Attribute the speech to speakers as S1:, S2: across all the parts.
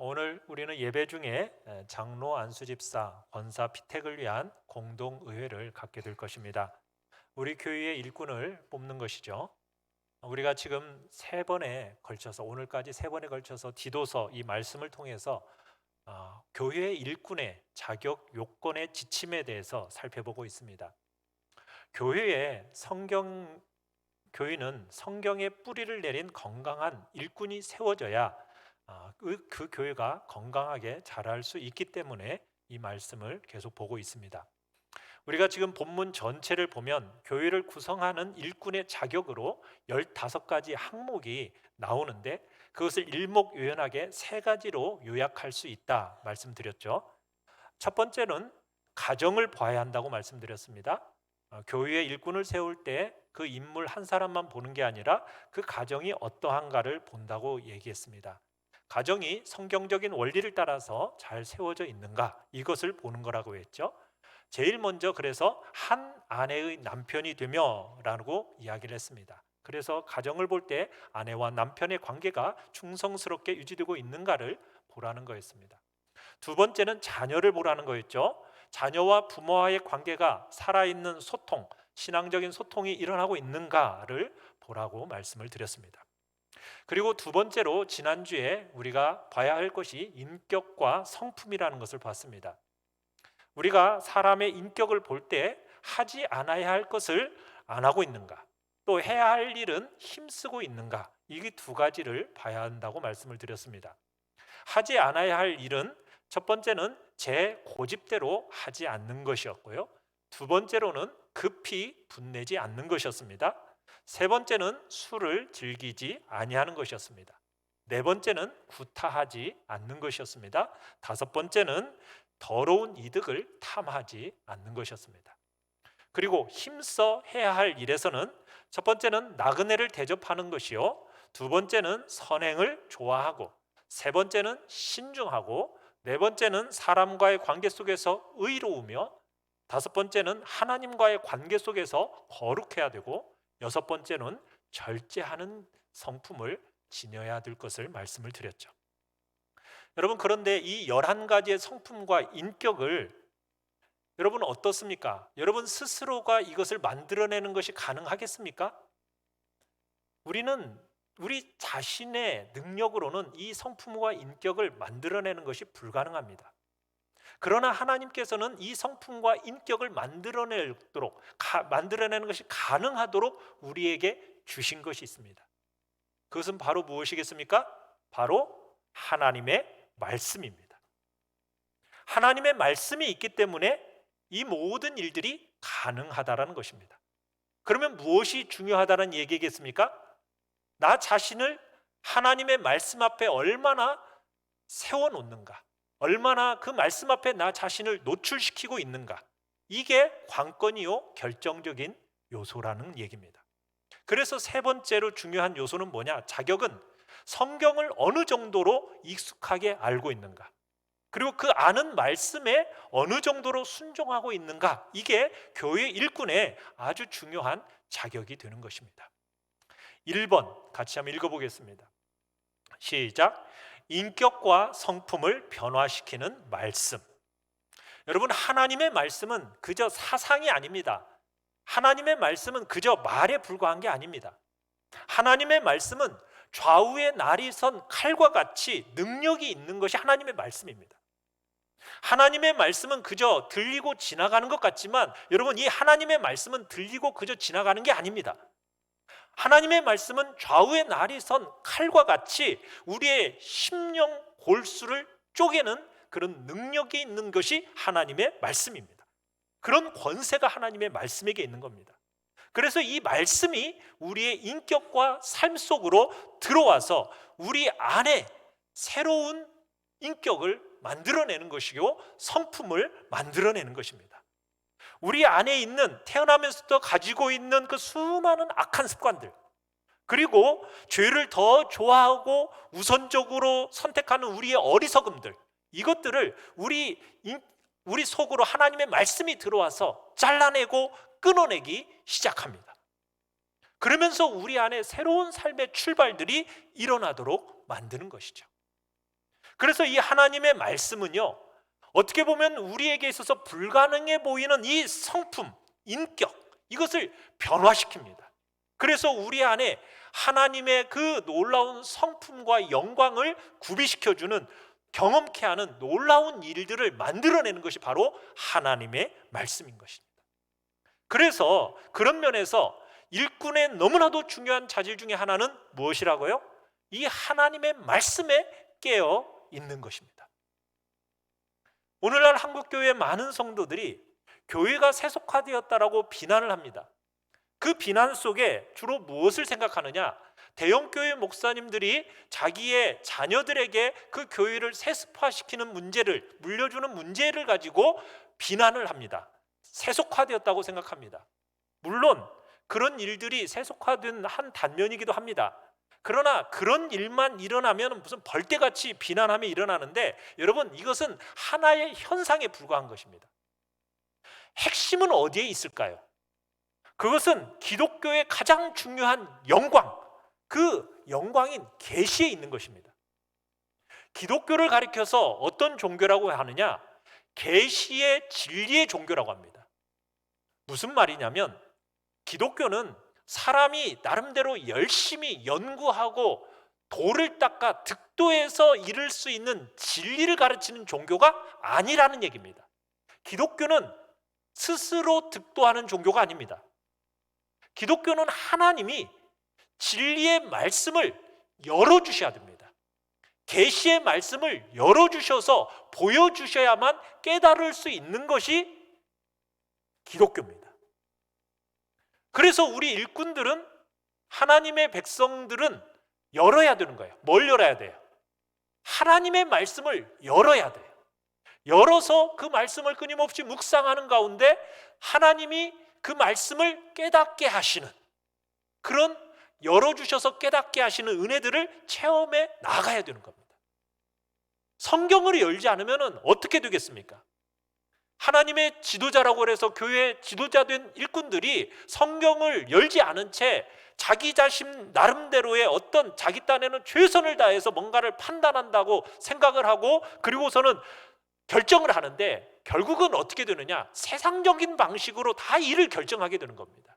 S1: 오늘 우리는 예배 중에 장로 안수집사, 권사 피택을 위한 공동의회를 갖게 될 것입니다. 우리 교회의 일꾼을 뽑는 것이죠. 우리가 지금 세 번에 걸쳐서 오늘까지 세 번에 걸쳐서 디도서 이 말씀을 통해서 교회 일꾼의 자격 요건의 지침에 대해서 살펴보고 있습니다. 교회는 성경의 뿌리를 내린 건강한 일꾼이 세워져야 그 교회가 건강하게 자랄 수 있기 때문에 이 말씀을 계속 보고 있습니다. 우리가 지금 본문 전체를 보면 교회를 구성하는 일꾼의 자격으로 15가지 항목이 나오는데 그것을 일목요연하게 세 가지로 요약할 수 있다 말씀드렸죠. 첫 번째는 가정을 봐야 한다고 말씀드렸습니다. 교회의 일꾼을 세울 때 그 인물 한 사람만 보는 게 아니라 그 가정이 어떠한가를 본다고 얘기했습니다. 가정이 성경적인 원리를 따라서 잘 세워져 있는가, 이것을 보는 거라고 했죠. 제일 먼저 그래서 한 아내의 남편이 되며라고 이야기를 했습니다. 그래서 가정을 볼 때 아내와 남편의 관계가 충성스럽게 유지되고 있는가를 보라는 거였습니다. 두 번째는 자녀를 보라는 거였죠. 자녀와 부모와의 관계가 살아있는 소통, 신앙적인 소통이 일어나고 있는가를 보라고 말씀을 드렸습니다. 그리고 두 번째로 지난주에 우리가 봐야 할 것이 인격과 성품이라는 것을 봤습니다. 우리가 사람의 인격을 볼 때 하지 않아야 할 것을 안 하고 있는가, 또 해야 할 일은 힘쓰고 있는가, 이 두 가지를 봐야 한다고 말씀을 드렸습니다. 하지 않아야 할 일은 첫 번째는 제 고집대로 하지 않는 것이었고요. 두 번째로는 급히 분내지 않는 것이었습니다. 세 번째는 술을 즐기지 아니하는 것이었습니다. 네 번째는 구타하지 않는 것이었습니다. 다섯 번째는 더러운 이득을 탐하지 않는 것이었습니다. 그리고 힘써 해야 할 일에서는 첫 번째는 나그네를 대접하는 것이요, 두 번째는 선행을 좋아하고, 세 번째는 신중하고, 네 번째는 사람과의 관계 속에서 의로우며, 다섯 번째는 하나님과의 관계 속에서 거룩해야 되고, 여섯 번째는 절제하는 성품을 지녀야 될 것을 말씀을 드렸죠. 여러분, 그런데 이 11가지의 성품과 인격을 여러분 어떻습니까? 여러분 스스로가 이것을 만들어내는 것이 가능하겠습니까? 우리 자신의 능력으로는 이 성품과 인격을 만들어내는 것이 불가능합니다. 그러나 하나님께서는 이 성품과 인격을 만들어내는 것이 가능하도록 우리에게 주신 것이 있습니다. 그것은 바로 무엇이겠습니까? 바로 하나님의 말씀입니다. 하나님의 말씀이 있기 때문에 이 모든 일들이 가능하다라는 것입니다. 그러면 무엇이 중요하다는 얘기겠습니까? 나 자신을 하나님의 말씀 앞에 얼마나 세워놓는가, 얼마나 그 말씀 앞에 나 자신을 노출시키고 있는가, 이게 관건이요 결정적인 요소라는 얘기입니다. 그래서 세 번째로 중요한 요소는 뭐냐? 자격은 성경을 어느 정도로 익숙하게 알고 있는가, 그리고 그 아는 말씀에 어느 정도로 순종하고 있는가, 이게 교회 일꾼의 아주 중요한 자격이 되는 것입니다. 1번 같이 한번 읽어보겠습니다. 시작. 인격과 성품을 변화시키는 말씀. 여러분, 하나님의 말씀은 그저 사상이 아닙니다. 하나님의 말씀은 그저 말에 불과한 게 아닙니다. 하나님의 말씀은 좌우의 날이 선 칼과 같이 능력이 있는 것이 하나님의 말씀입니다. 하나님의 말씀은 그저 들리고 지나가는 것 같지만 여러분, 이 하나님의 말씀은 들리고 그저 지나가는 게 아닙니다. 하나님의 말씀은 좌우의 날이 선 칼과 같이 우리의 심령 골수를 쪼개는 그런 능력이 있는 것이 하나님의 말씀입니다. 그런 권세가 하나님의 말씀에게 있는 겁니다. 그래서 이 말씀이 우리의 인격과 삶 속으로 들어와서 우리 안에 새로운 인격을 만들어내는 것이고 성품을 만들어내는 것입니다. 우리 안에 있는, 태어나면서부터 가지고 있는 그 수많은 악한 습관들, 그리고 죄를 더 좋아하고 우선적으로 선택하는 우리의 어리석음들, 이것들을 우리 속으로 하나님의 말씀이 들어와서 잘라내고 끊어내기 시작합니다. 그러면서 우리 안에 새로운 삶의 출발들이 일어나도록 만드는 것이죠. 그래서 이 하나님의 말씀은요, 어떻게 보면 우리에게 있어서 불가능해 보이는 이 성품, 인격, 이것을 변화시킵니다. 그래서 우리 안에 하나님의 그 놀라운 성품과 영광을 구비시켜주는, 경험케 하는 놀라운 일들을 만들어내는 것이 바로 하나님의 말씀인 것입니다. 그래서 그런 면에서 일꾼의 너무나도 중요한 자질 중에 하나는 무엇이라고요? 이 하나님의 말씀에 깨어 있는 것입니다. 오늘날 한국교회의 많은 성도들이 교회가 세속화되었다라고 비난을 합니다. 그 비난 속에 주로 무엇을 생각하느냐? 대형교회 목사님들이 자기의 자녀들에게 그 교회를 세습화시키는 문제를, 물려주는 문제를 가지고 비난을 합니다. 세속화되었다고 생각합니다. 물론 그런 일들이 세속화된 한 단면이기도 합니다. 그러나 그런 일만 일어나면 무슨 벌떼같이 비난함이 일어나는데, 여러분, 이것은 하나의 현상에 불과한 것입니다. 핵심은 어디에 있을까요? 그것은 기독교의 가장 중요한 영광, 그 영광인 계시에 있는 것입니다. 기독교를 가리켜서 어떤 종교라고 하느냐? 계시의 진리의 종교라고 합니다. 무슨 말이냐면, 기독교는 사람이 나름대로 열심히 연구하고 돌을 닦아 득도해서 이룰 수 있는 진리를 가르치는 종교가 아니라는 얘기입니다. 기독교는 스스로 득도하는 종교가 아닙니다. 기독교는 하나님이 진리의 말씀을 열어주셔야 됩니다. 계시의 말씀을 열어주셔서 보여주셔야만 깨달을 수 있는 것이 기독교입니다. 그래서 우리 일꾼들은, 하나님의 백성들은 열어야 되는 거예요. 뭘 열어야 돼요? 하나님의 말씀을 열어야 돼요. 열어서 그 말씀을 끊임없이 묵상하는 가운데 하나님이 그 말씀을 깨닫게 하시는, 그런 열어주셔서 깨닫게 하시는 은혜들을 체험해 나가야 되는 겁니다. 성경을 열지 않으면 어떻게 되겠습니까? 하나님의 지도자라고 해서 교회 지도자된 일꾼들이 성경을 열지 않은 채 자기 자신 나름대로의 어떤 자기 딴에는 최선을 다해서 뭔가를 판단한다고 생각을 하고, 그리고서는 결정을 하는데 결국은 어떻게 되느냐? 세상적인 방식으로 다 일을 결정하게 되는 겁니다.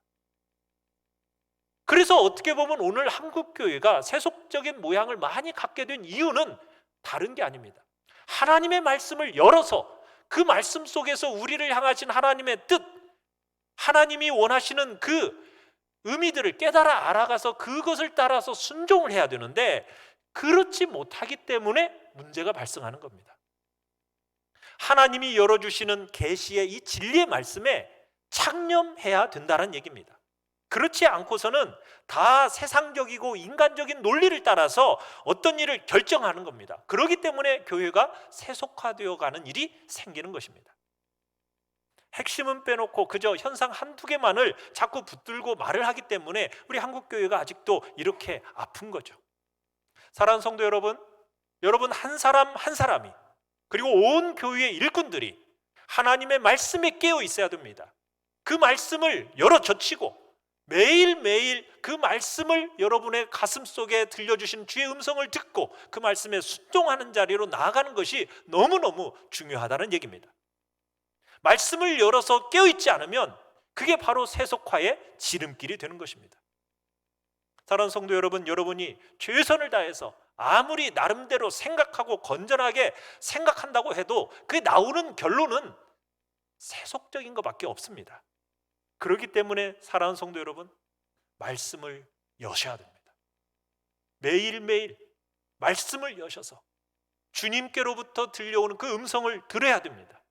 S1: 그래서 어떻게 보면 오늘 한국교회가 세속적인 모양을 많이 갖게 된 이유는 다른 게 아닙니다. 하나님의 말씀을 열어서 그 말씀 속에서 우리를 향하신 하나님의 뜻, 하나님이 원하시는 그 의미들을 깨달아 알아가서 그것을 따라서 순종을 해야 되는데, 그렇지 못하기 때문에 문제가 발생하는 겁니다. 하나님이 열어주시는 계시의 이 진리의 말씀에 창념해야 된다는 얘기입니다. 그렇지 않고서는 다 세상적이고 인간적인 논리를 따라서 어떤 일을 결정하는 겁니다. 그렇기 때문에 교회가 세속화되어 가는 일이 생기는 것입니다. 핵심은 빼놓고 그저 현상 한두 개만을 자꾸 붙들고 말을 하기 때문에 우리 한국교회가 아직도 이렇게 아픈 거죠. 사랑하는 성도 여러분, 여러분 한 사람 한 사람이, 그리고 온 교회의 일꾼들이 하나님의 말씀에 깨어 있어야 됩니다. 그 말씀을 열어젖히고 매일매일 그 말씀을 여러분의 가슴 속에 들려주신 주의 음성을 듣고 그 말씀에 순종하는 자리로 나아가는 것이 너무너무 중요하다는 얘기입니다. 말씀을 열어서 깨어있지 않으면 그게 바로 세속화의 지름길이 되는 것입니다. 사랑하는 성도 여러분, 여러분이 최선을 다해서 아무리 나름대로 생각하고 건전하게 생각한다고 해도 그게 나오는 결론은 세속적인 것밖에 없습니다. 그렇기 때문에 사랑하는 성도 여러분, 말씀을 여셔야 됩니다. 매일매일 말씀을 여셔서 주님께로부터 들려오는 그 음성을 들어야 됩니다.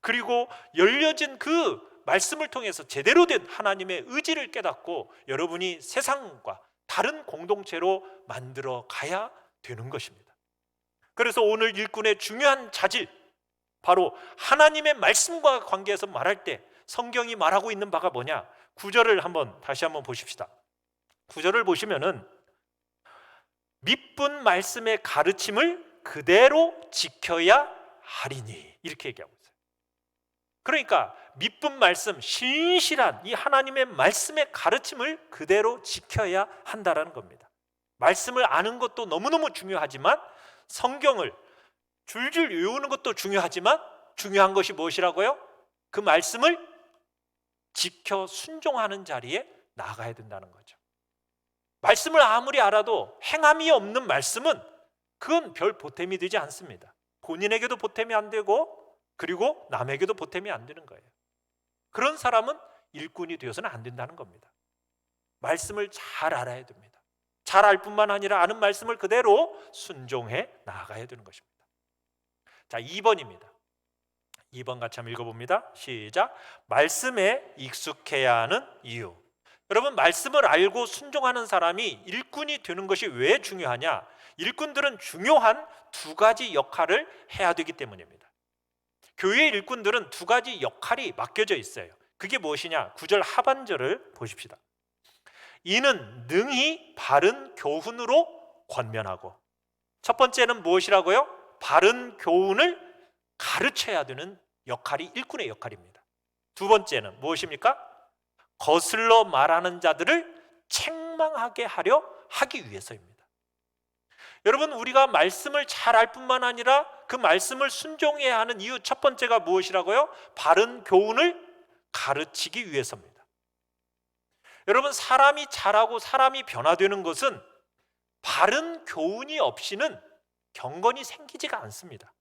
S1: 그리고 열려진 그 말씀을 통해서 제대로 된 하나님의 의지를 깨닫고 여러분이 세상과 다른 공동체로 만들어 가야 되는 것입니다. 그래서 오늘 일꾼의 중요한 자질, 바로 하나님의 말씀과 관계해서 말할 때 성경이 말하고 있는 바가 뭐냐? 9절을 다시 한번 보십시다. 9절을 보시면은 믿분 말씀의 가르침을 그대로 지켜야 하리니, 이렇게 얘기하고 있어요. 그러니까 믿분 말씀, 신실한 이 하나님의 말씀의 가르침을 그대로 지켜야 한다라는 겁니다. 말씀을 아는 것도 너무너무 중요하지만 성경을 줄줄 외우는 것도 중요하지만 중요한 것이 무엇이라고요? 그 말씀을 지켜 순종하는 자리에 나가야 된다는 거죠. 말씀을 아무리 알아도 행함이 없는 말씀은 그건 별 보탬이 되지 않습니다. 본인에게도 보탬이 안 되고 그리고 남에게도 보탬이 안 되는 거예요. 그런 사람은 일꾼이 되어서는 안 된다는 겁니다. 말씀을 잘 알아야 됩니다. 잘 알 뿐만 아니라 아는 말씀을 그대로 순종해 나가야 되는 것입니다. 자, 2번입니다. 2번 같이 한번 읽어봅니다. 시작. 말씀에 익숙해야 하는 이유. 여러분, 말씀을 알고 순종하는 사람이 일꾼이 되는 것이 왜 중요하냐? 일꾼들은 중요한 두 가지 역할을 해야 되기 때문입니다. 교회 일꾼들은 두 가지 역할이 맡겨져 있어요. 그게 무엇이냐? 9절 하반절을 보십시다. 이는 능히 바른 교훈으로 권면하고. 첫 번째는 무엇이라고요? 바른 교훈을 가르쳐야 되는 역할이 일꾼의 역할입니다. 두 번째는 무엇입니까? 거슬러 말하는 자들을 책망하게 하려 하기 위해서입니다. 여러분, 우리가 말씀을 잘 알 뿐만 아니라 그 말씀을 순종해야 하는 이유 첫 번째가 무엇이라고요? 바른 교훈을 가르치기 위해서입니다. 여러분, 사람이 자라고 사람이 변화되는 것은 바른 교훈이 없이는 경건이 생기지가 않습니다.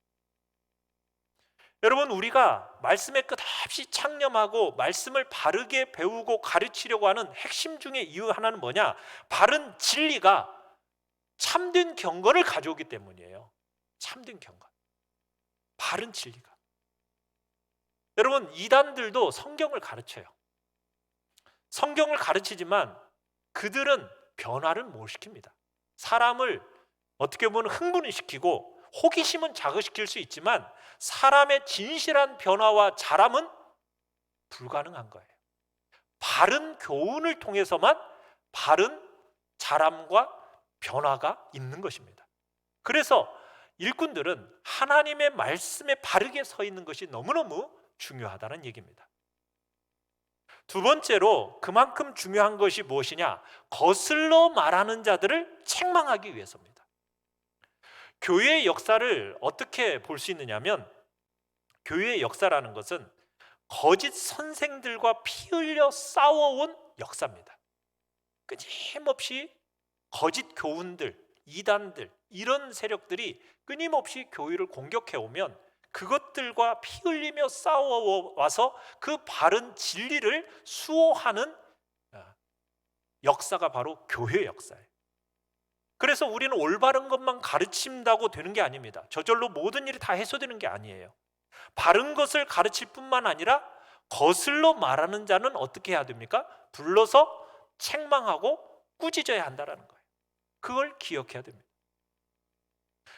S1: 여러분, 우리가 말씀에 끝없이 창념하고 말씀을 바르게 배우고 가르치려고 하는 핵심 중에 이유 하나는 뭐냐? 바른 진리가 참된 경건을 가져오기 때문이에요. 참된 경건, 바른 진리가. 여러분, 이단들도 성경을 가르쳐요. 성경을 가르치지만 그들은 변화를 못 시킵니다. 사람을 어떻게 보면 흥분을 시키고 호기심은 자극시킬 수 있지만 사람의 진실한 변화와 자람은 불가능한 거예요. 바른 교훈을 통해서만 바른 자람과 변화가 있는 것입니다. 그래서 일꾼들은 하나님의 말씀에 바르게 서 있는 것이 너무너무 중요하다는 얘기입니다. 두 번째로 그만큼 중요한 것이 무엇이냐? 거슬러 말하는 자들을 책망하기 위해서입니다. 교회의 역사를 어떻게 볼 수 있느냐면, 교회의 역사라는 것은 거짓 선생들과 피 흘려 싸워온 역사입니다. 끊임없이 거짓 교훈들, 이단들, 이런 세력들이 끊임없이 교회를 공격해오면 그것들과 피 흘리며 싸워와서 그 바른 진리를 수호하는 역사가 바로 교회의 역사예요. 그래서 우리는 올바른 것만 가르친다고 되는 게 아닙니다. 저절로 모든 일이 다 해소되는 게 아니에요. 바른 것을 가르칠 뿐만 아니라 거슬러 말하는 자는 어떻게 해야 됩니까? 불러서 책망하고 꾸짖어야 한다는 거예요. 그걸 기억해야 됩니다.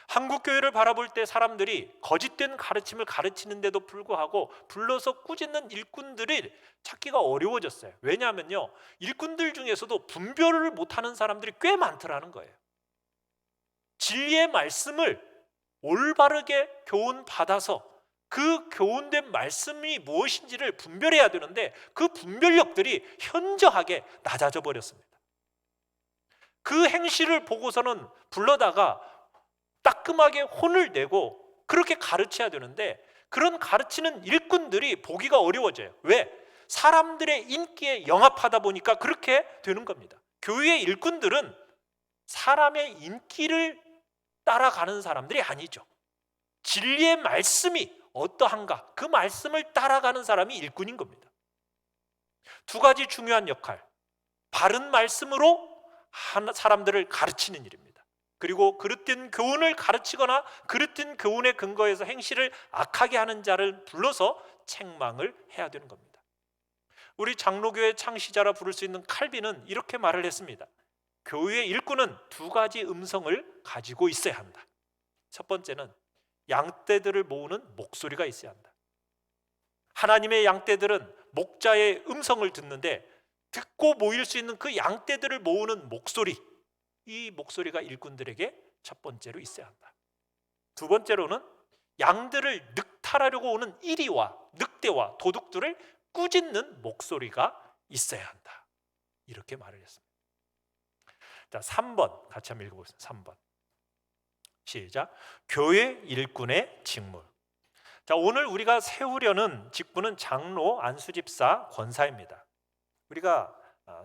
S1: 한국 교회를 바라볼 때 사람들이 거짓된 가르침을 가르치는데도 불구하고 불러서 꾸짖는 일꾼들이 찾기가 어려워졌어요. 왜냐하면요, 일꾼들 중에서도 분별을 못하는 사람들이 꽤 많더라는 거예요. 진리의 말씀을 올바르게 교훈받아서 그 교훈된 말씀이 무엇인지를 분별해야 되는데 그 분별력들이 현저하게 낮아져 버렸습니다. 그 행실을 보고서는 불러다가 따끔하게 혼을 내고 그렇게 가르쳐야 되는데 그런 가르치는 일꾼들이 보기가 어려워져요. 왜? 사람들의 인기에 영합하다 보니까 그렇게 되는 겁니다. 교회의 일꾼들은 사람의 인기를 따라가는 사람들이 아니죠. 진리의 말씀이 어떠한가, 그 말씀을 따라가는 사람이 일꾼인 겁니다. 두 가지 중요한 역할, 바른 말씀으로 사람들을 가르치는 일입니다. 그리고 그릇된 교훈을 가르치거나 그릇된 교훈에 근거해서 행실을 악하게 하는 자를 불러서 책망을 해야 되는 겁니다. 우리 장로교회 창시자라 부를 수 있는 칼빈은 이렇게 말을 했습니다. 교회의 일꾼은 두 가지 음성을 가지고 있어야 한다. 첫 번째는 양떼들을 모으는 목소리가 있어야 한다. 하나님의 양떼들은 목자의 음성을 듣는데 듣고 모일 수 있는 그 양떼들을 모으는 목소리, 이 목소리가 일꾼들에게 첫 번째로 있어야 한다. 두 번째로는 양들을 늑탈하려고 오는 이리와 늑대와 도둑들을 꾸짖는 목소리가 있어야 한다. 이렇게 말을 했습니다. 자, 3번 같이 한번 읽어보겠습니다. 3번 시작. 교회 일꾼의 직무. 자, 오늘 우리가 세우려는 직분은 장로, 안수집사, 권사입니다. 우리가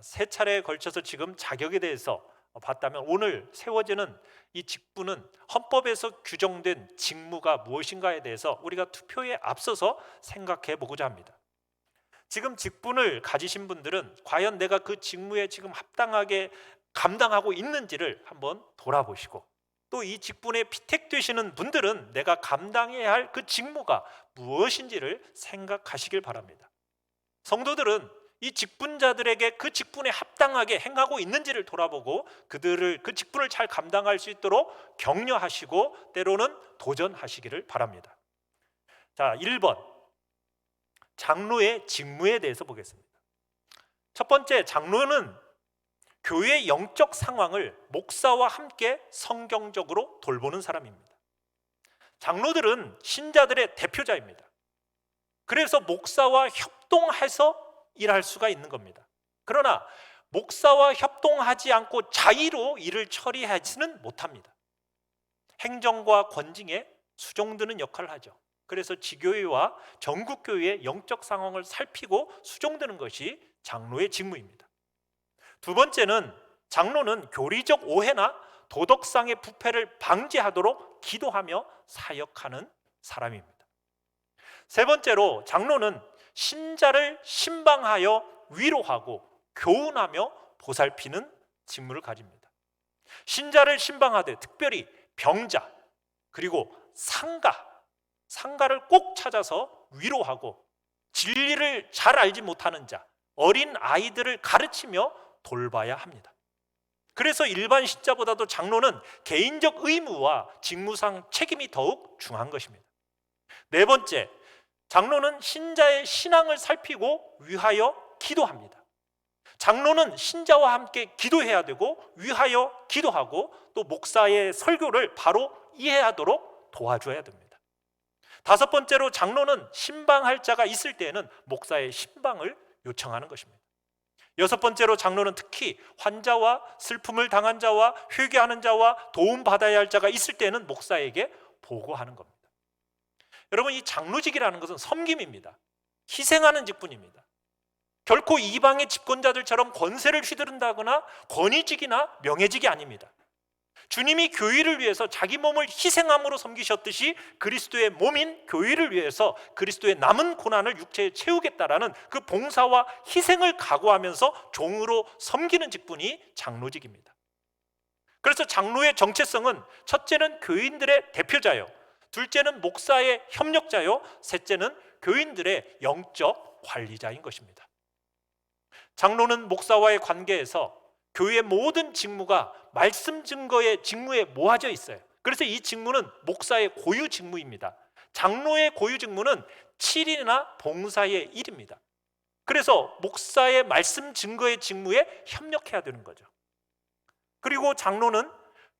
S1: 세 차례에 걸쳐서 지금 자격에 대해서 봤다면 오늘 세워지는 이 직분은 헌법에서 규정된 직무가 무엇인가에 대해서 우리가 투표에 앞서서 생각해 보고자 합니다. 지금 직분을 가지신 분들은 과연 내가 그 직무에 지금 합당하게 감당하고 있는지를 한번 돌아보시고, 또 이 직분에 피택되시는 분들은 내가 감당해야 할 그 직무가 무엇인지를 생각하시길 바랍니다. 성도들은 이 직분자들에게 그 직분에 합당하게 행하고 있는지를 돌아보고 그들을 그 직분을 잘 감당할 수 있도록 격려하시고 때로는 도전하시기를 바랍니다. 자, 1번 장로의 직무에 대해서 보겠습니다. 첫 번째, 장로는 교회의 영적 상황을 목사와 함께 성경적으로 돌보는 사람입니다. 장로들은 신자들의 대표자입니다. 그래서 목사와 협동해서 일할 수가 있는 겁니다. 그러나 목사와 협동하지 않고 자의로 일을 처리하지는 못합니다. 행정과 권징에 수종드는 역할을 하죠. 그래서 지교회와 전국교회의 영적 상황을 살피고 수종드는 것이 장로의 직무입니다. 두 번째는 장로는 교리적 오해나 도덕상의 부패를 방지하도록 기도하며 사역하는 사람입니다. 세 번째로 장로는 신자를 신방하여 위로하고 교훈하며 보살피는 직무를 가집니다. 신자를 신방하되 특별히 병자 그리고 상가를 꼭 찾아서 위로하고 진리를 잘 알지 못하는 자, 어린 아이들을 가르치며 돌봐야 합니다. 그래서 일반 신자보다도 장로는 개인적 의무와 직무상 책임이 더욱 중요한 것입니다. 네 번째, 장로는 신자의 신앙을 살피고 위하여 기도합니다. 장로는 신자와 함께 기도해야 되고 위하여 기도하고 또 목사의 설교를 바로 이해하도록 도와줘야 됩니다. 다섯 번째로 장로는 신방할 자가 있을 때에는 목사의 신방을 요청하는 것입니다. 여섯 번째로 장로는 특히 환자와 슬픔을 당한 자와 회개하는 자와 도움받아야 할 자가 있을 때는 목사에게 보고하는 겁니다. 여러분, 이 장로직이라는 것은 섬김입니다. 희생하는 직분입니다. 결코 이방의 집권자들처럼 권세를 휘두른다거나 권위직이나 명예직이 아닙니다. 주님이 교회를 위해서 자기 몸을 희생함으로 섬기셨듯이 그리스도의 몸인 교회를 위해서 그리스도의 남은 고난을 육체에 채우겠다라는 그 봉사와 희생을 각오하면서 종으로 섬기는 직분이 장로직입니다. 그래서 장로의 정체성은 첫째는 교인들의 대표자요, 둘째는 목사의 협력자요, 셋째는 교인들의 영적 관리자인 것입니다. 장로는 목사와의 관계에서 교회의 모든 직무가 말씀 증거의 직무에 모아져 있어요. 그래서 이 직무는 목사의 고유 직무입니다. 장로의 고유 직무는 7일이나 봉사의 일입니다. 그래서 목사의 말씀 증거의 직무에 협력해야 되는 거죠. 그리고 장로는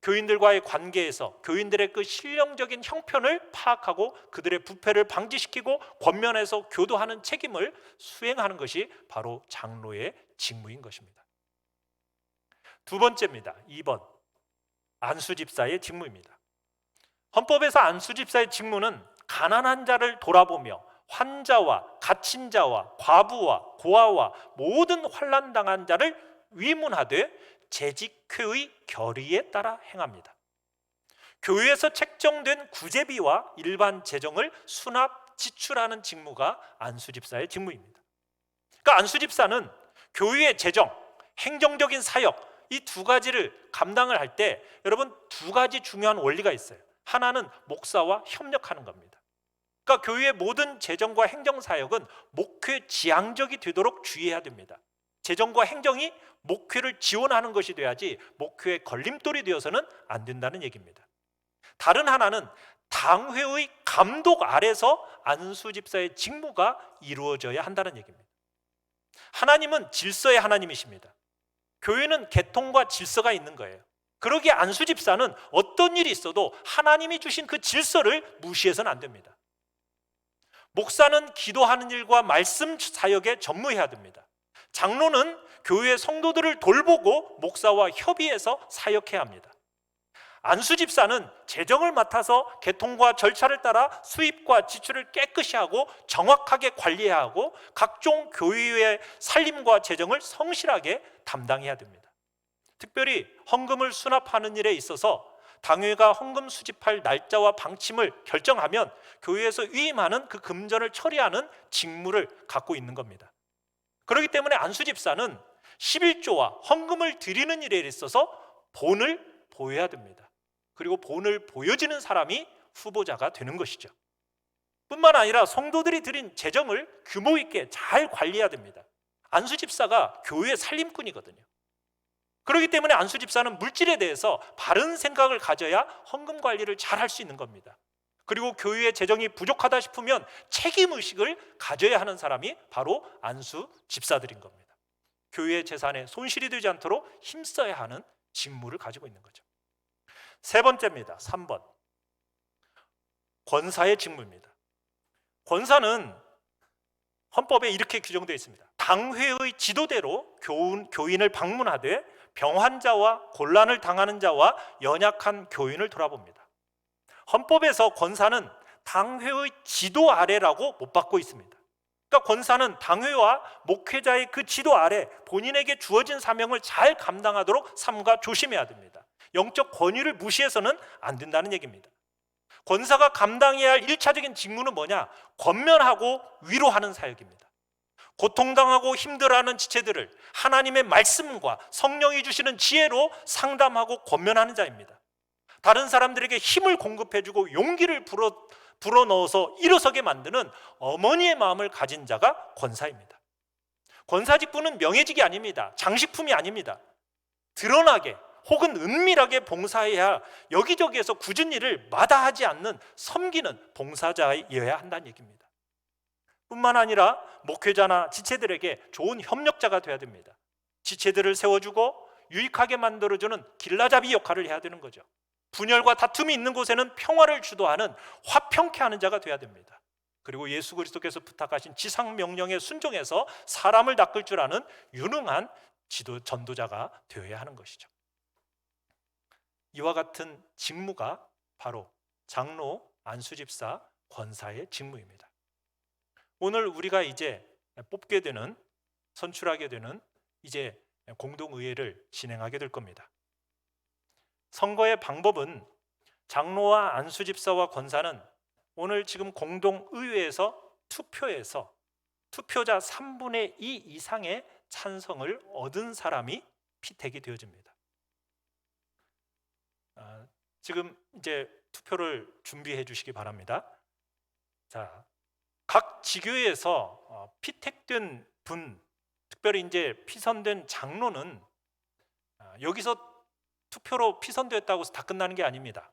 S1: 교인들과의 관계에서 교인들의 그 신령적인 형편을 파악하고 그들의 부패를 방지시키고 권면해서 교도하는 책임을 수행하는 것이 바로 장로의 직무인 것입니다. 두 번째입니다. 2번, 안수집사의 직무입니다. 헌법에서 안수집사의 직무는 가난한 자를 돌아보며 환자와 갇힌 자와 과부와 고아와 모든 환난당한 자를 위문하되 재직회의 결의에 따라 행합니다. 교회에서 책정된 구제비와 일반 재정을 수납 지출하는 직무가 안수집사의 직무입니다. 그러니까 안수집사는 교회의 재정, 행정적인 사역 이 두 가지를 감당을 할 때 여러분 두 가지 중요한 원리가 있어요. 하나는 목사와 협력하는 겁니다. 그러니까 교회의 모든 재정과 행정 사역은 목회 지향적이 되도록 주의해야 됩니다. 재정과 행정이 목회를 지원하는 것이 돼야지 목회의 걸림돌이 되어서는 안 된다는 얘기입니다. 다른 하나는 당회의 감독 아래서 안수집사의 직무가 이루어져야 한다는 얘기입니다. 하나님은 질서의 하나님이십니다. 교회는 계통과 질서가 있는 거예요. 그러기에 안수집사는 어떤 일이 있어도 하나님이 주신 그 질서를 무시해서는 안 됩니다. 목사는 기도하는 일과 말씀 사역에 전무해야 됩니다. 장로는 교회 성도들을 돌보고 목사와 협의해서 사역해야 합니다. 안수 집사는 재정을 맡아서 계통과 절차를 따라 수입과 지출을 깨끗이 하고 정확하게 관리해야 하고 각종 교회의 살림과 재정을 성실하게 담당해야 됩니다. 특별히 헌금을 수납하는 일에 있어서 당회가 헌금 수집할 날짜와 방침을 결정하면 교회에서 위임하는 그 금전을 처리하는 직무를 갖고 있는 겁니다. 그렇기 때문에 안수 집사는 11조와 헌금을 드리는 일에 있어서 본을 보여야 됩니다. 그리고 본을 보여지는 사람이 후보자가 되는 것이죠. 뿐만 아니라 성도들이 드린 재정을 규모 있게 잘 관리해야 됩니다. 안수 집사가 교회 살림꾼이거든요. 그렇기 때문에 안수 집사는 물질에 대해서 바른 생각을 가져야 헌금 관리를 잘 할 수 있는 겁니다. 그리고 교회의 재정이 부족하다 싶으면 책임의식을 가져야 하는 사람이 바로 안수 집사들인 겁니다. 교회의 재산에 손실이 되지 않도록 힘써야 하는 직무를 가지고 있는 거죠. 세 번째입니다. 3번. 권사의 직무입니다. 권사는 헌법에 이렇게 규정되어 있습니다. 당회의 지도대로 교인을 방문하되 병환자와 곤란을 당하는 자와 연약한 교인을 돌아봅니다. 헌법에서 권사는 당회의 지도 아래라고 못 받고 있습니다. 그러니까 권사는 당회와 목회자의 그 지도 아래 본인에게 주어진 사명을 잘 감당하도록 삼가 조심해야 됩니다. 영적 권위를 무시해서는 안 된다는 얘기입니다. 권사가 감당해야 할 1차적인 직무는 뭐냐? 권면하고 위로하는 사역입니다. 고통당하고 힘들어하는 지체들을 하나님의 말씀과 성령이 주시는 지혜로 상담하고 권면하는 자입니다. 다른 사람들에게 힘을 공급해주고 용기를 불어넣어서 일어서게 만드는 어머니의 마음을 가진 자가 권사입니다. 권사 직분은 명예직이 아닙니다. 장식품이 아닙니다. 드러나게 혹은 은밀하게 봉사해야 여기저기에서 굳은 일을 마다하지 않는 섬기는 봉사자여야 한다는 얘기입니다. 뿐만 아니라 목회자나 지체들에게 좋은 협력자가 돼야 됩니다. 지체들을 세워주고 유익하게 만들어주는 길라잡이 역할을 해야 되는 거죠. 분열과 다툼이 있는 곳에는 평화를 주도하는 화평케 하는 자가 돼야 됩니다. 그리고 예수 그리스도께서 부탁하신 지상 명령에 순종해서 사람을 닦을 줄 아는 유능한 전도자가 되어야 하는 것이죠. 이와 같은 직무가 바로 장로, 안수집사, 권사의 직무입니다. 오늘 우리가 이제 뽑게 되는, 선출하게 되는 이제 공동의회를 진행하게 될 겁니다. 선거의 방법은 장로와 안수집사와 권사는 오늘 지금 공동의회에서 투표해서 투표자 3분의 2 이상의 찬성을 얻은 사람이 피택이 되어집니다. 지금 이제 투표를 준비해 주시기 바랍니다. 자, 각 지교회에서 피택된 분, 특별히 이제 피선된 장로는 여기서 투표로 피선됐다고 해서 다 끝나는 게 아닙니다.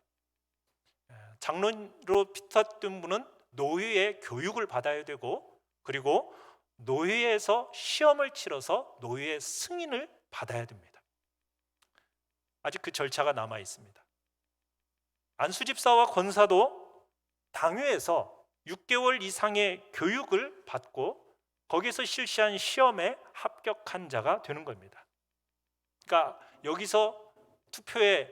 S1: 장로로 피선된 분은 노회의 교육을 받아야 되고, 그리고 노회에서 시험을 치러서 노회의 승인을 받아야 됩니다. 아직 그 절차가 남아 있습니다. 안수집사와 권사도 당회에서 6개월 이상의 교육을 받고 거기서 실시한 시험에 합격한 자가 되는 겁니다. 그러니까 여기서 투표에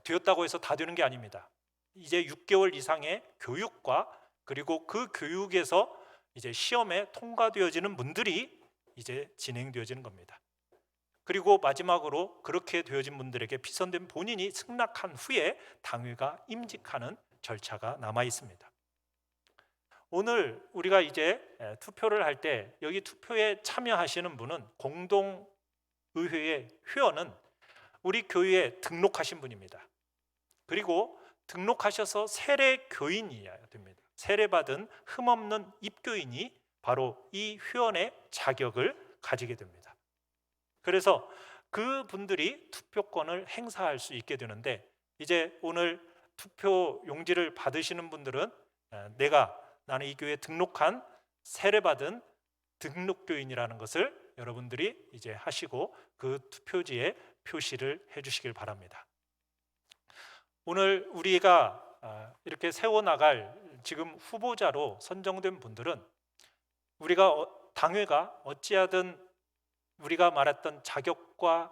S1: 되었다고 해서 다 되는 게 아닙니다. 이제 6개월 이상의 교육과 그리고 그 교육에서 이제 시험에 통과되어지는 분들이 이제 진행되어지는 겁니다. 그리고 마지막으로 그렇게 되어진 분들에게 피선된 본인이 승낙한 후에 당회가 임직하는 절차가 남아 있습니다. 오늘 우리가 이제 투표를 할 때 여기 투표에 참여하시는 분은 공동의회의 회원은 우리 교회에 등록하신 분입니다. 그리고 등록하셔서 세례 교인이어야 됩니다. 세례받은 흠없는 입교인이 바로 이 회원의 자격을 가지게 됩니다. 그래서 그분들이 투표권을 행사할 수 있게 되는데, 이제 오늘 투표 용지를 받으시는 분들은 나는 이 교회에 등록한 세례받은 등록교인이라는 것을 여러분들이 이제 하시고 그 투표지에 표시를 해주시길 바랍니다. 오늘 우리가 이렇게 세워나갈 지금 후보자로 선정된 분들은 우리가 당회가 어찌하든 우리가 말했던 자격과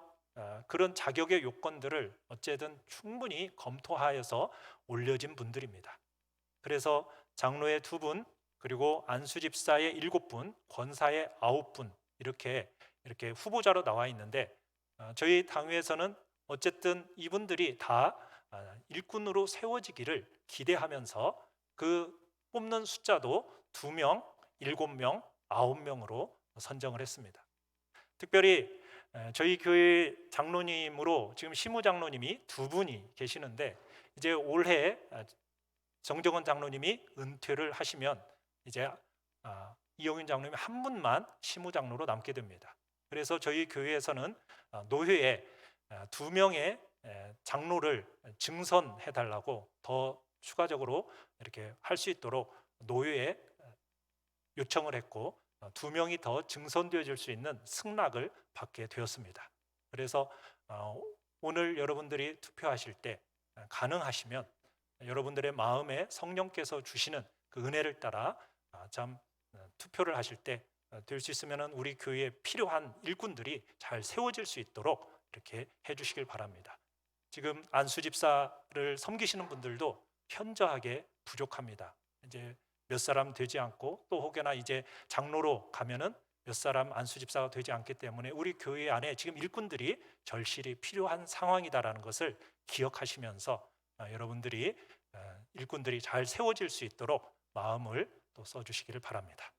S1: 그런 자격의 요건들을 어쨌든 충분히 검토하여서 올려진 분들입니다. 그래서 장로의 2분, 그리고 안수집사의 7분, 권사의 9분 이렇게 후보자로 나와 있는데, 저희 당회에서는 어쨌든 이분들이 다 일꾼으로 세워지기를 기대하면서 그 뽑는 숫자도 2명, 7명, 9명으로 선정을 했습니다. 특별히 저희 교회 장로님으로 지금 시무장로님이 2분이 계시는데, 이제 올해 정정원 장로님이 은퇴를 하시면 이제 이용윤 장로님이 1분만 시무장로로 남게 됩니다. 그래서 저희 교회에서는 노회에 2명의 장로를 증선해 달라고 더 추가적으로 이렇게 할 수 있도록 노회에 요청을 했고, 2명이 더 증선되어질 수 있는 승낙을 받게 되었습니다. 그래서 오늘 여러분들이 투표하실 때 가능하시면 여러분들의 마음에 성령께서 주시는 그 은혜를 따라 투표를 하실 때 될 수 있으면 우리 교회에 필요한 일꾼들이 잘 세워질 수 있도록 이렇게 해주시길 바랍니다. 지금 안수집사를 섬기시는 분들도 현저하게 부족합니다. 이제 몇 사람 되지 않고, 또 혹여나 이제 장로로 가면은 몇 사람 안수집사가 되지 않기 때문에 우리 교회 안에 지금 일꾼들이 절실히 필요한 상황이다라는 것을 기억하시면서 여러분들이 일꾼들이 잘 세워질 수 있도록 마음을 또 써주시기를 바랍니다.